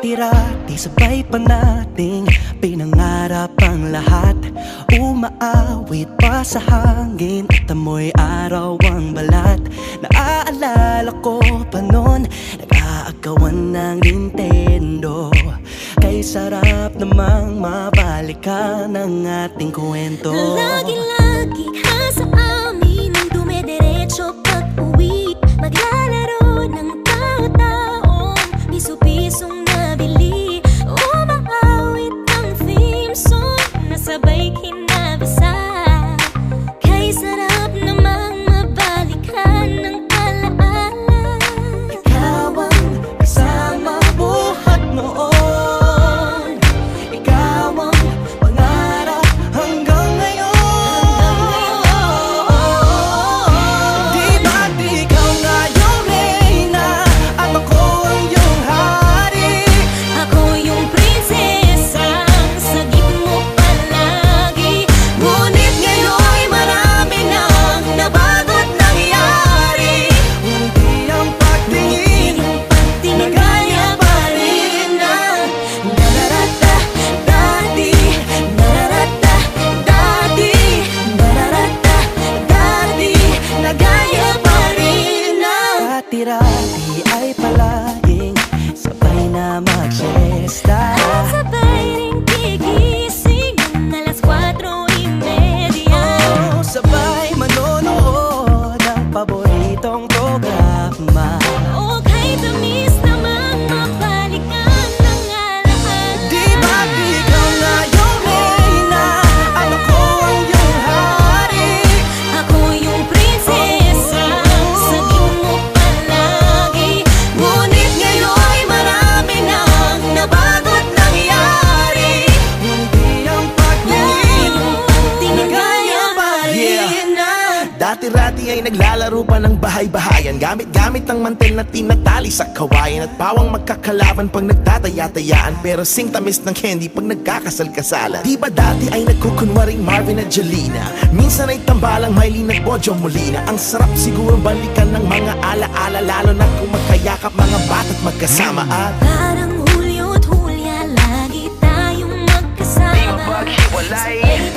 Dati-rati sabay pa nating pinangarap ang lahat. Umaawit pa sa hangin at amoy araw ang balat. Naaalala ko pa noon, nag-aagawan ng Nintendo. Kay sarap namang mabalikan ang ating kwento. Lagi-lagi ka sa amin ang dumediretso pag-uwi. Maglalaro ng tao-taong piso-pisong nabili. Umaawit ang theme song na sabay kinabasa. Kay sarap namang mabalikan ng alaala. Ikaw ang kasama buhat noon. Ikaw ang pangarap hanggang ngayon. Di ba't ikaw nga yung reyna at ako ang iyong hari? Ako yung prinsesang sagip mo palagi. Ngunit ngayon'y marami nang nabago't nangyari. Hindi ang pagtingin na gaya pa rin ng nararata dati. Nararata dati. Nararata dati. Na gaya pa rin ng dati-rati ay palaging sabay na mag-siesta. At sabay ring gigising ng alas 4:30. Oh, sabay manonood ng paboritong programa. O kay tamis namang mabalikan ng alaala. Di ba't ikaw nga yung reyna at ako ang iyong hari? Ako yung prinsesa, sagip mo palagi. Ngunit ngayon'y marami nang nabago't nangyari. Hindi ang pagtingin na gaya pa rin ng Dati-rati ay naglalaro pa ng bahay-bahayan, gamit-gamit ang mantel na tinatali sa kawayan. At pawang magkakalaban pag nagtataya-tayaan, pero sing tamis ng candy pag nagkakasal-kasalan. Di ba dati ay nagkukunwaring Marvin at Jelena? Minsan ay tambalang Mylene at Bojo Molina. Ang sarap siguro balikan ng mga ala-ala, lalo na kung magkayakap mga bata't magkasama. At Parang Hulyo at Hulya, lagi tayong magkasama. maghiwalay.